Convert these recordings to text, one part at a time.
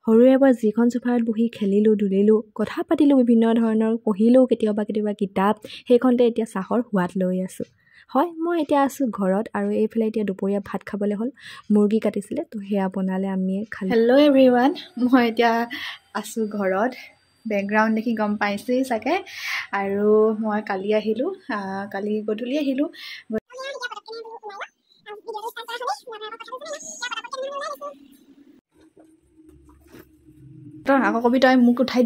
সৰুৰে পৰা যিখন চোফাত বহি খেলিলোঁ ধূলিলোঁ কথা পাতিলোঁ বিভিন্ন ধৰণৰ পঢ়িলোঁ কেতিয়াবা কিতাপ সেইখনতে এতিয়া চাহৰ সোৱাদ লৈ আছোঁ হয় মই এতিয়া আছোঁ ঘৰত আৰু এইফালে এতিয়া দুপৰীয়া ভাত খাবলৈ হ'ল মুৰ্গী কাটিছিলে তো সেয়া বনালে আমি খালোঁ হেল্ল' এভৰিৱান মই এতিয়া আছোঁ ঘৰত বেকগ্ৰাউণ্ড দেখি গম পাইছেই চাগে আৰু মই কালি আহিলোঁ কালি গধূলি আহিলোঁ আকৌ কবি তই মোক উঠাই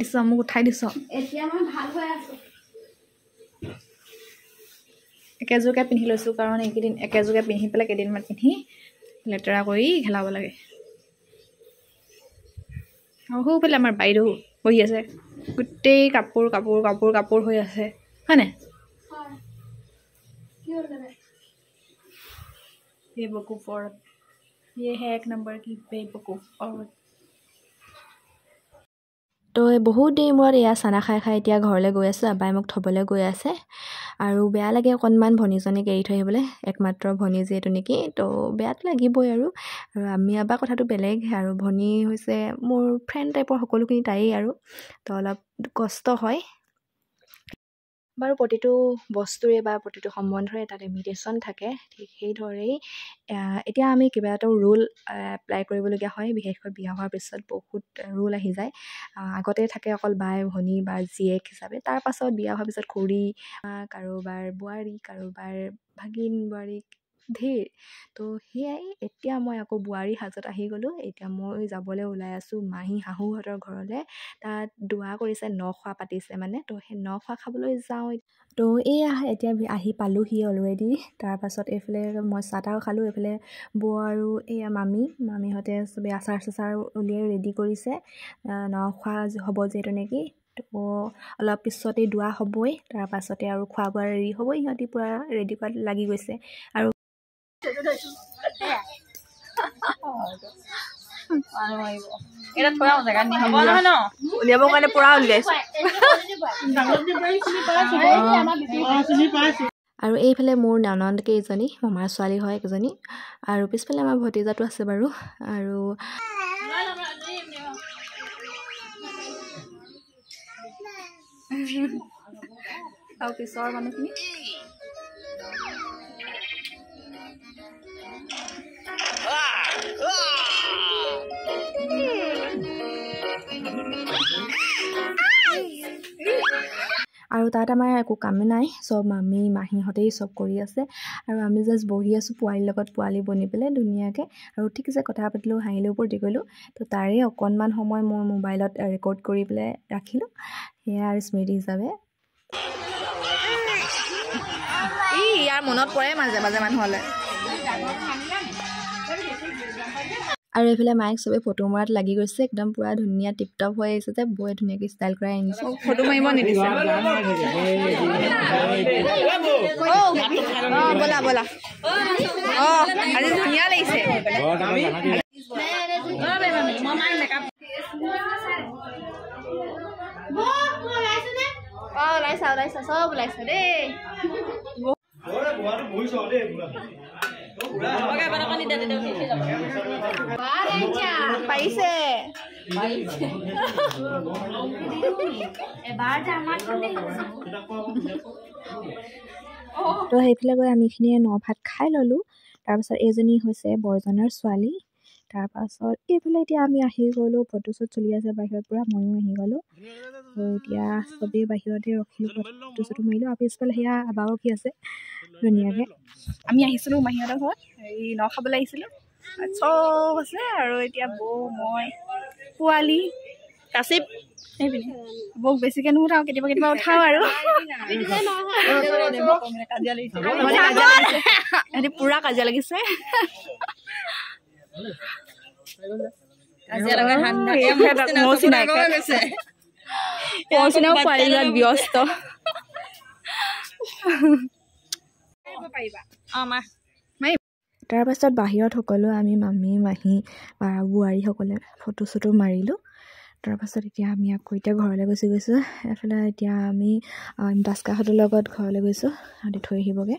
দিছ এতিয়া মই ভাল হৈ আছোঁ একেযোৰকে পিন্ধি লৈছোঁ কাৰণ এইকেইদিন একেযোৰকে পিন্ধি পেলাই কেইদিনমান পিন্ধি লেতেৰা কৰি খেলাব লাগে আৰু সৌফালে আমাৰ বাইদেউ বহি আছে গোটেই কাপোৰ হৈ আছে হয় নাই बेवकूफ़ औरत ये है एक नंबर की बेवकूफ़ औरत তো বহুত দেৰি মূৰত এয়া চানা খাই এতিয়া ঘৰলৈ গৈ আছোঁ আবাই মোক থ'বলৈ গৈ আছে আৰু বেয়া লাগে অকণমান ভনীজনীক এৰি থৈ আহিবলৈ একমাত্ৰ ভনী যিহেতু নেকি তো বেয়াটো লাগিবই আৰু আমি আবা কথাটো বেলেগ আৰু ভনী হৈছে মোৰ ফ্ৰেণ্ড টাইপৰ সকলোখিনি তাইয়েই আৰু তো অলপ কষ্ট হয় বাৰু প্ৰতিটো বস্তুৰে বা প্ৰতিটো সম্বন্ধৰে এটা লিমিটেশ্যন থাকে ঠিক সেইদৰেই এতিয়া আমি কিবা এটা ৰুল এপ্লাই কৰিবলগীয়া হয় বিশেষকৈ বিয়া হোৱাৰ পিছত বহুত ৰুল আহি যায় আগতে থাকে অকল বাই ভনী বা জীয়েক হিচাপে তাৰ পাছত বিয়া হোৱাৰ পিছত খুৰী কাৰোবাৰ বোৱাৰী কাৰোবাৰ ভাগিন বোৱাৰী ধেৰ তো সেয়াই এতিয়া মই আকৌ বোৱাৰী সাজত আহি গ'লোঁ এতিয়া মই যাবলৈ ওলাই আছোঁ মাহী শাহুহঁতৰ ঘৰলৈ তাত দোৱা কৰিছে নখোৱা পাতিছে মানে তো সেই নখোৱা খাবলৈ যাওঁ তো এয়া এতিয়া আহি পালোঁহি অলৰেডি তাৰপাছত এইফালে মই চাহ তাহ খালোঁ এইফালে বৌ আৰু এয়া মামীহঁতে চবেই আচাৰ চাচাৰ উলিয়াই ৰেডি কৰিছে নখোৱা হ'ব যিহেতু নেকি তো অলপ পিছতেই দোৱা হ'বই তাৰপাছতে আৰু খোৱা বোৱা ৰেডি হ'বই সিহঁতি পূৰা ৰেডি কৰাত লাগি গৈছে আৰু উলিয়াবৰ কাৰণে পুৰা উলিয়াইছোঁ আৰু এইফালে মোৰ ননন্দ কেইজনী মামাৰ ছোৱালী হয় একজনী আৰু পিছফালে আমাৰ ভতিজাটো আছে বাৰু আৰু পিছৰ মানুহখিনি আৰু তাত আমাৰ একো কামেই নাই চব মাহীহঁতেই চব কৰি আছে আৰু আমি জাষ্ট বহি আছোঁ পোৱালীৰ লগত পোৱালি বনি পেলাই ধুনীয়াকৈ আৰু ঠিক আছে কথা পাতিলোঁ হাঁহিলেও ফূৰ্তি কৰিলোঁ তো তাৰে অকণমান সময় মই মোবাইলত ৰেকৰ্ড কৰি পেলাই ৰাখিলোঁ সেয়া আৰু স্মৃতি হিচাপে ইয়াৰ মনত পৰে মাজে মাজে মানুহলৈ আৰু এইফালে মাইক চবেই ফটো মৰাত লাগি গৈছে একদম পূৰা ধুনীয়া টিপটপ হৈ আহিছে যে বৌয়ে ধুনীয়াকৈ ষ্টাইল কৰাই আনিছে ফটো মাৰিব নিদিছে ব'লা আজি ধুনীয়া লাগিছে ওলাইছা চব ওলাইছা দেই পাৰিছে তো সেইফালে গৈ আমিখিনিয়ে ভাত খাই ল'লোঁ তাৰপাছত এইজনী হৈছে বৰজনাৰ ছোৱালী তাৰপাছত এইফালে এতিয়া আমি আহি গ'লোঁ ফটো শ্বুট চলি আছে বাহিৰত পূৰা ময়ো আহি গ'লোঁ তো এতিয়া চবেই বাহিৰতে ৰখিলোঁ ফটো শ্বুট মাৰিলোঁ আৰু পিছফালে সেয়া আবাও ৰখি আছে ধুনীয়াকৈ আমি আহিছিলোঁ মাহীহঁতৰ ঘৰত হেৰি ন খাবলৈ আহিছিলোঁ চব আছে আৰু এতিয়া বৌ মই পোৱালি কাচিপ সেইপিনে বৌক বেছিকৈ নুঠাওঁ কেতিয়াবা উঠাওঁ আৰু সিহঁতি পূৰা কাজিয়া লাগিছে পোৱালিবিলাক ব্যস্ত তাৰপাছত বাহিৰত সকলো আমি মাহী বা বোৱাৰীসকলে ফটো চটো মাৰিলোঁ তাৰপাছত এতিয়া আমি আকৌ ঘৰলৈ গৈছোঁ এফালে এতিয়া আমি ইমতাজ কাহঁতৰ লগত ঘৰলৈ গৈছোঁ সিহঁতি থৈ আহিবগৈ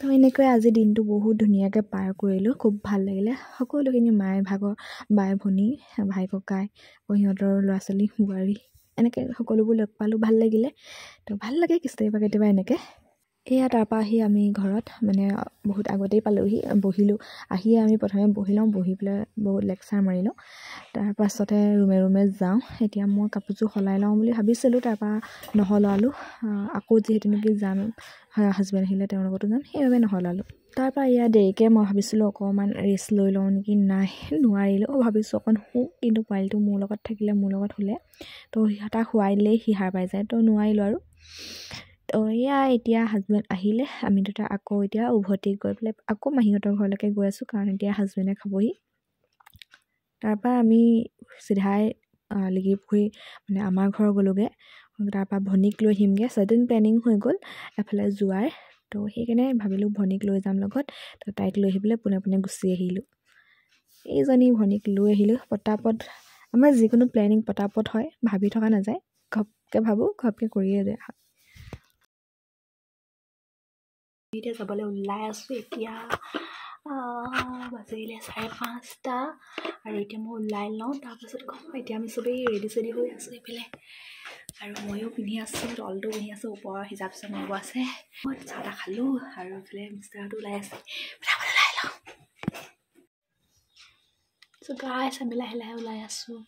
তো এনেকৈ আজি দিনটো বহুত ধুনীয়াকৈ পাৰ কৰিলোঁ খুব ভাল লাগিলে সকলোখিনি মায়ে ভাগৰ বাই ভনী ভাই ককাই সিহঁতৰ ল'ৰা ছোৱালী বোৱাৰী এনেকৈ সকলোবোৰ লগ পালোঁ ভাল লাগিলে তো ভাল লাগে কেতিয়াবা এনেকৈ এয়া তাৰপৰা আহি আমি ঘৰত মানে বহুত আগতেই পালোঁহি বহিলোঁ আহিয়ে আমি প্ৰথমে বহি লওঁ বহি পেলাই বহুত লেকচাৰ মাৰি লওঁ তাৰপাছতে ৰুমে যাওঁ এতিয়া মই কাপোৰযোৰ সলাই লওঁ বুলি ভাবিছিলোঁ তাৰপৰা নহলালোঁ আকৌ যিহেতু নেকি যাম হাজবেণ্ড আহিলে তেওঁৰ লগতো যাম সেইবাবে নহলালোঁ তাৰপৰা এয়া দেৰিকৈ মই ভাবিছিলোঁ অকণমান ৰেষ্ট লৈ লওঁ নেকি নাই নোৱাৰিলোঁ ভাবিছোঁ অকণ শুওঁ কিন্তু পোৱালিটো মোৰ লগত থাকিলে মোৰ লগত শুলে তো তাক শুৱাই দিলেই সি সাৰ পাই যায় তো নোৱাৰিলোঁ আৰু তো এয়া এতিয়া হাজবেণ্ড আহিলে আমি দুটা আকৌ এতিয়া উভতি গৈ পেলাই আকৌ মাহীহঁতৰ ঘৰলৈকে গৈ আছোঁ কাৰণ এতিয়া হাজবেণ্ডে খাবহি তাৰপৰা আমি চিধাই লিগিপুখুৰী মানে আমাৰ ঘৰ গ'লোগৈ তাৰপৰা ভনীক লৈ আহিমগৈ ছাডেন প্লেনিং হৈ গ'ল এফালে যোৱাৰ তো সেইকাৰণে ভাবিলোঁ ভনীক লৈ যাম লগত তো তাইক লৈ আহি পেলাই পোনে গুচি আহিলোঁ এইজনী ভনীক লৈ আহিলোঁ পটাপট আমাৰ যিকোনো প্লেনিং পটাপট হয় ভাবি থকা নাযায় ঘপকৈ ভাবোঁ ঘপকৈ কৰিয়ে যায় এতিয়া যাবলৈ ওলাই আছোঁ এতিয়া বাজিলে 5:30 আৰু এতিয়া মই ওলাই লওঁ তাৰপাছত কম এতিয়া আমি চবেই ৰেডি চেডি হৈ আছোঁ এইফালে আৰু ময়ো পিন্ধি আছোঁ তলটো পিন্ধি আছোঁ ওপৰৰ হিজাপ চাপ মাৰিব আছে মই চাহ তাহ খালোঁ আৰু এইফালে মিষ্টাৰটো ওলাই আছে ওলাই লওঁ চ' গাইছ আমি লাহে লাহে ওলাই আছোঁ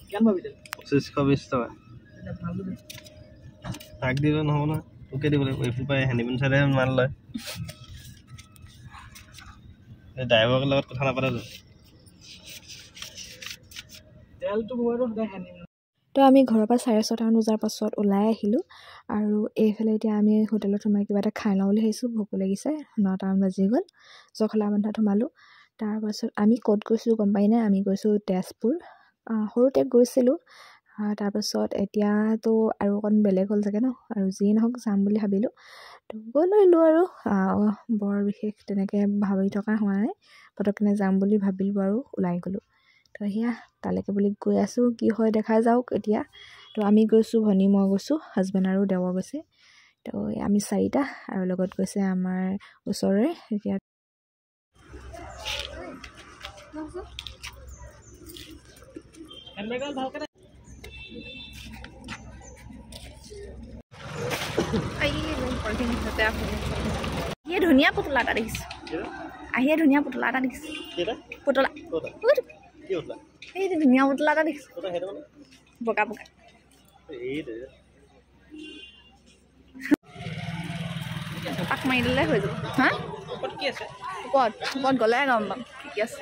কিমান ভাবিছিল 2520 টকা তাক দিলে নহ'ব নহয় তোকে দিব লাগিব এইফালৰ পৰা হেণ্ডিমেন চাইডেহে মাল লয় এই ড্ৰাইভাৰৰ লগত কথা নাপাতেতো তেলটো মইতো সদায় হেণ্ডিমেন তো আমি ঘৰৰ পৰা 6:30 বজাৰ পাছত ওলাই আহিলোঁ আৰু এইফালে এতিয়া আমি হোটেলত সোমাই কিবা এটা খাই লওঁ বুলি ভাবিছোঁ ভোক লাগিছে 9 বাজি গ'ল জখলা বান্ধাত সোমালোঁ তাৰপাছত আমি ক'ত গৈছিলোঁ গম পাই নাই আমি গৈছোঁ তেজপুৰ সৰুতে গৈছিলোঁ তাৰপাছত এতিয়াতো আৰু অকণ বেলেগ হ'ল চাগে ন আৰু যিয়ে নহওক যাম বুলি ভাবিলোঁ তো গৈ লৈলোঁ আৰু বৰ বিশেষ তেনেকৈ ভাবি থকা হোৱা নাই পটককৈ যাম বুলি ভাবিলোঁ আৰু ওলাই গ'লোঁ তো সেয়া তালৈকে বুলি গৈ আছোঁ কি হয় দেখা যাওক এতিয়া তো আমি গৈছোঁ ভনী মই গৈছোঁ হাজবেণ্ড আৰু দেৱৰ গৈছে তো আমি 4টা আৰু লগত গৈছে আমাৰ ওচৰৰে এতিয়া আহিয়ে ধুনীয়া পুতলা এটা দেখিছোঁ আহিয়ে ধুনীয়া পুতলা এটা দেখিছোঁ পুতলা এই ধুনীয়া পুতলা এটা দেখিছোঁ বগা বগা পাক মাৰি দিলে হৈ যাব হা ওপৰত গ'লে গম পাম কি আছে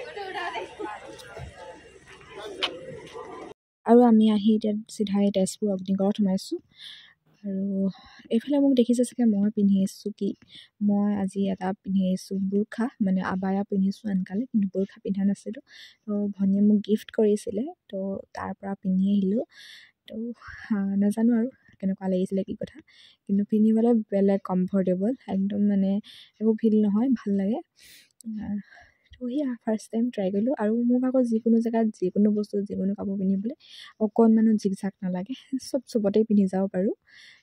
আৰু আমি আহি এতিয়া চিধাই তেজপুৰ অগ্নিগড়ত সোমাইছোঁ আৰু এইফালে মোক দেখিছে চাগে মই পিন্ধি আহিছোঁ কি মই আজি এটা পিন্ধি আহিছোঁ বুৰ্খা মানে আবায়া পিন্ধিছোঁ আনকালে কিন্তু বুৰ্খা পিন্ধা নাছিলোঁ তো ভনীয়ে মোক গিফ্ট কৰিছিলে তো তাৰ পৰা পিন্ধি আহিলোঁ তো নাজানো আৰু কেনেকুৱা লাগিছিলে কি কথা কিন্তু পিন্ধিবলৈ বেলেগ কমফৰ্টেবল একদম মানে একো ফিল নহয় ভাল লাগে তো সেয়া ফাৰ্ষ্ট টাইম ট্ৰাই কৰিলোঁ আৰু মোৰ ভাগত যিকোনো জেগাত যিকোনো বস্তু যিকোনো কাপোৰ পিন্ধিবলৈ অকণমানো জিকজাক নালাগে চবতেই পিন্ধি যাব পাৰোঁ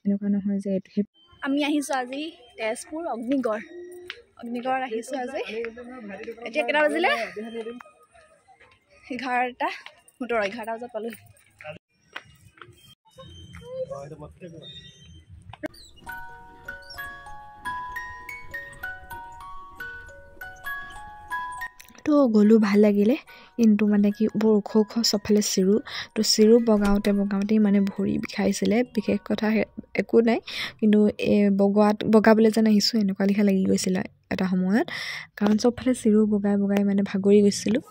এনেকুৱা নহয় যে এইটোহে আমি আহিছোঁ আজি তেজপুৰ অগ্নিগড় আহিছোঁ আজি এতিয়া কেইটা বাজিলে 11:17 বজাত পালোঁ তো গ'লোঁ ভাল লাগিলে কিন্তু মানে কি বৰ ওখ চবফালে চিৰু তো চিৰু বগাওঁতেই মানে ভৰি বিষাইছিলে বিশেষ কথা একো নাই কিন্তু বগাবলৈ যেন আহিছোঁ এনেকুৱা লিখা লাগি গৈছিলে এটা সময়ত কাৰণ চবফালে চিৰু বগাই মানে ভাগৰি গৈছিলোঁ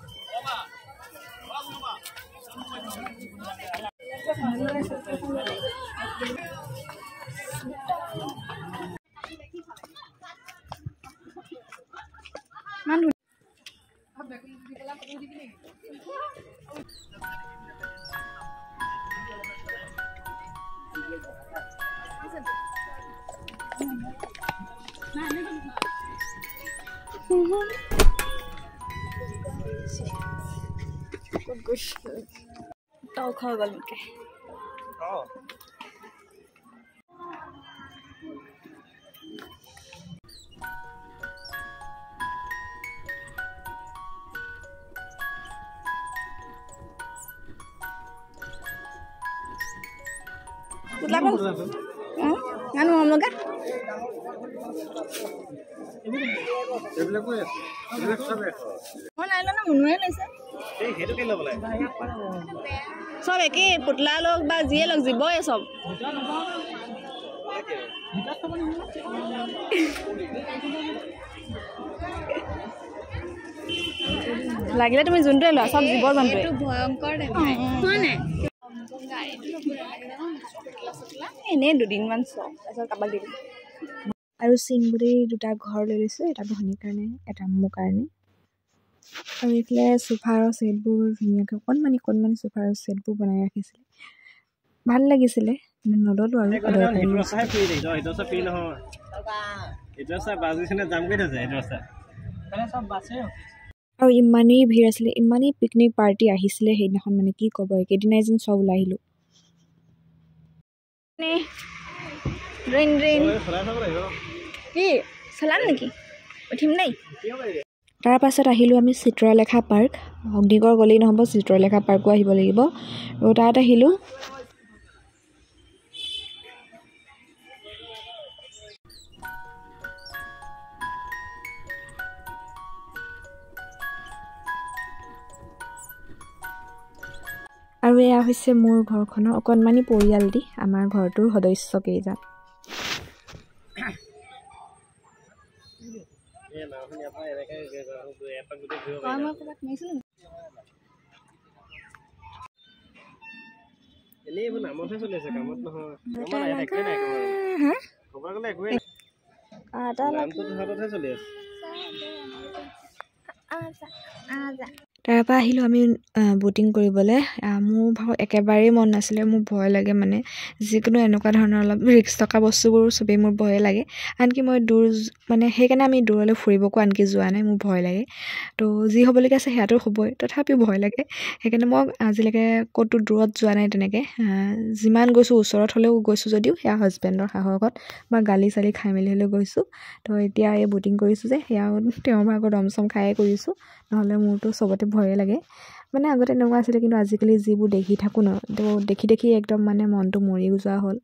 তও খোৱা গ'ল মোকে অঁ Nganu ngomong kan? Mau naik lo munu ya nasi. সেইটো কি ল'ব লাগে Sob eki putla log ba jiye log jibo ya sob. লাগিলে তুমি যোনটোৱে লোৱা সব জীৱৰ জন্তু এইটো ভয়ংকৰ দেখাই হয় নাই এনে দুদিনমান চব তাৰপিছত কাবাক দিম আৰু চিংগুৰি দুটা ঘৰ লৈ লৈছোঁ এটা ভনীৰ কাৰণে এটা মোৰ কাৰণে আৰু এইফালে সোফাৰ ছেটবোৰ ধুনীয়াকৈ অকণমানি সোফাৰ ছেটবোৰ বনাই ৰাখিছিলে ভাল লাগিছিলে নল'লোঁ আৰু আৰু ইমানেই ভিৰ আছিলে ইমানেই পিকনিক পাৰ্টি আহিছিলে সেইদিনাখন মানে কি ক'ব একেদিনাই যেন চব ওলাই আহিলোঁ কি চলাম নেকি উঠিম নাই তাৰ পাছত আহিলোঁ আমি চিত্ৰলেখা পাৰ্ক অগ্নিগড় গ'লেই নহ'ব চিত্ৰলেখা পাৰ্কো আহিব লাগিব আৰু তাত আহিলোঁ আৰু এয়া হৈছে মোৰ ঘৰখনৰ অকণমানি পৰিয়ালটি আমাৰ ঘৰটোৰ সদস্য কেইজন তাৰ পৰা আহিলোঁ আমি বুটিং কৰিবলৈ মোৰ ভাগৰ একেবাৰেই মন নাছিলে মোৰ ভয় লাগে মানে যিকোনো এনেকুৱা ধৰণৰ অলপ ৰিস্ক থকা বস্তুবোৰ চবেই মোৰ ভয় লাগে আনকি মই দূৰ মানে সেইকাৰণে আমি দূৰলৈ ফুৰিবকো আনকি যোৱা নাই মোৰ ভয় লাগে তো যি হ'বলগীয়া আছে সেয়াতো হ'বই তথাপিও ভয় লাগে সেইকাৰণে মই আজিলৈকে ক'তো দূৰত যোৱা নাই তেনেকৈ যিমান গৈছোঁ ওচৰত হ'লেও গৈছোঁ যদিও সেয়া হাজবেণ্ডৰ সাহসত বা গালি চালি খাই মেলি হ'লেও গৈছোঁ তো এতিয়া এই বুটিং কৰিছোঁ যে সেয়াও তেওঁৰ ভাগৰ দম চম খায়ে কৰিছোঁ নহ'লে মোৰতো চবতে ভয়ে লাগে মানে আগতে এনেকুৱা আছিলে কিন্তু আজিকালি যিবোৰ দেখি থাকোঁ ন তো দেখি একদম মানে মনটো মৰি যোৱা হ'ল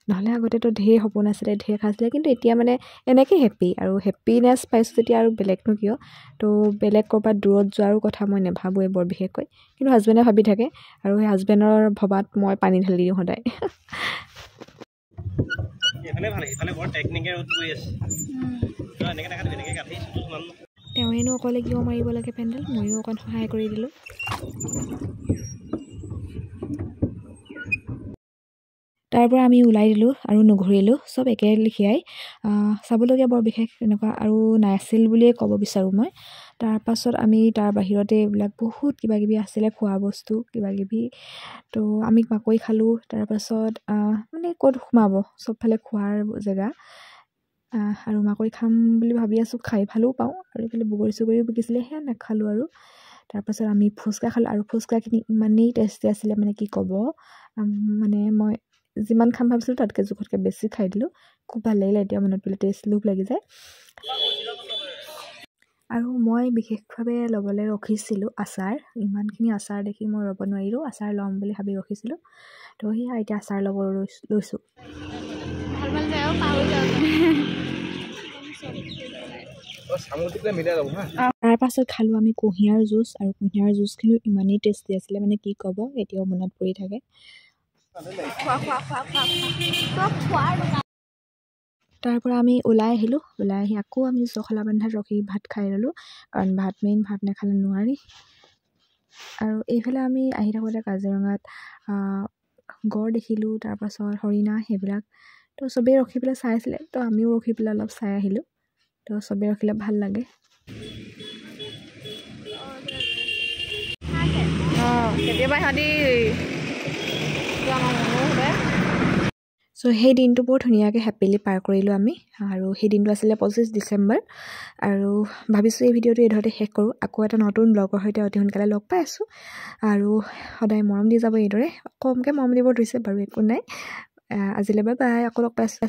নহ'লে আগতেতো ঢেৰ সপোন আছিলে ঢেৰ খাইছিলে কিন্তু এতিয়া মানে এনেকৈ হেপ্পী আৰু হেপ্পিনেছ পাইছোঁ যেতিয়া আৰু বেলেগনো কিয় তো বেলেগ ক'ৰবাত দূৰত যোৱাৰো কথা মই নাভাবোঁৱে বৰ বিশেষকৈ কিন্তু হাজবেণ্ডে ভাবি থাকে আৰু সেই হাজবেণ্ডৰ ভবাত মই পানী ঢালি দিওঁ সদায় তেওঁৱেনো অকলে কিয় মাৰিব লাগে পেণ্ডেল ময়ো অকণ সহায় কৰি দিলোঁ তাৰ পৰা আমি ওলাই দিলোঁ আৰু নুঘূৰিলোঁ চব একে লেখীয়াই চাবলগীয়া বৰ বিশেষ এনেকুৱা আৰু নাছিল বুলিয়ে ক'ব বিচাৰোঁ মই তাৰপাছত আমি তাৰ বাহিৰতে এইবিলাক বহুত কিবাকিবি আছিলে খোৱা বস্তু কিবাকিবি তো আমি মাকৈ খালোঁ তাৰপাছত মানে ক'ত সোমাব চবফালে খোৱাৰ জেগা আৰু মাকৈ খাম বুলি ভাবি আছোঁ খাই ভালো পাওঁ আৰু এইফালে বগৰী চগৰীও বিকিছিলে সেয়া নাখালোঁ আৰু তাৰপাছত আমি ফুচকা খালোঁ আৰু ফুচকাখিনি ইমানেই টেষ্টি আছিলে মানে কি ক'ব মানে মই যিমান খাম ভাবিছিলোঁ তাতকৈ জোখতকৈ বেছি খাই দিলোঁ খুব ভাল লাগিলে এতিয়া মনত পেলাই টেষ্ট লোভ লাগি যায় আৰু মই বিশেষভাৱে ল'বলৈ ৰখিছিলোঁ আচাৰ ইমানখিনি আচাৰ দেখি মই ৰ'ব নোৱাৰিলোঁ আচাৰ ল'ম বুলি ভাবি ৰখিছিলোঁ তো সেয়া এতিয়া আচাৰ ল'ব লৈছোঁ তাৰ পাছত খালোঁ আমি কুঁহিয়াৰ জুচ আৰু কুঁহিয়াৰ জুচখিনিও ইমানেই টেষ্টি আছিলে মানে কি ক'ব এতিয়াও মনত পৰি থাকে তাৰ পৰা আমি ওলাই আহিলোঁ ওলাই আহি আকৌ আমি জখলা বান্ধাত ৰখি ভাত খাই ল'লোঁ কাৰণ ভাত নাখালে নোৱাৰি আৰু এইফালে আমি আহি থাকোঁতে কাজিৰঙাত গড় দেখিলোঁ তাৰপাছত হৰিণা সেইবিলাক তো চবেই ৰখি পেলাই চাই আছিলে তো আমিও ৰখি পেলাই অলপ চাই আহিলোঁ তো চবেই ৰখিলে ভাল লাগে কেতিয়াবা সিহঁতি চ' সেই দিনটো বৰ ধুনীয়াকৈ হেপিলি পাৰ কৰিলোঁ আমি আৰু সেই দিনটো আছিলে 25 ডিচেম্বৰ আৰু ভাবিছোঁ এই ভিডিঅ'টো এইধৰণে শেষ কৰোঁ আকৌ এটা নতুন ব্লগৰ সৈতে অতি সোনকালে লগ পাই আছোঁ আৰু সদায় মৰম দি যাব এইদৰে কমকৈ মৰম দিব ধৰিছে বাৰু একো নাই আজিলৈ বাই বাই আকৌ লগ পাইছোঁ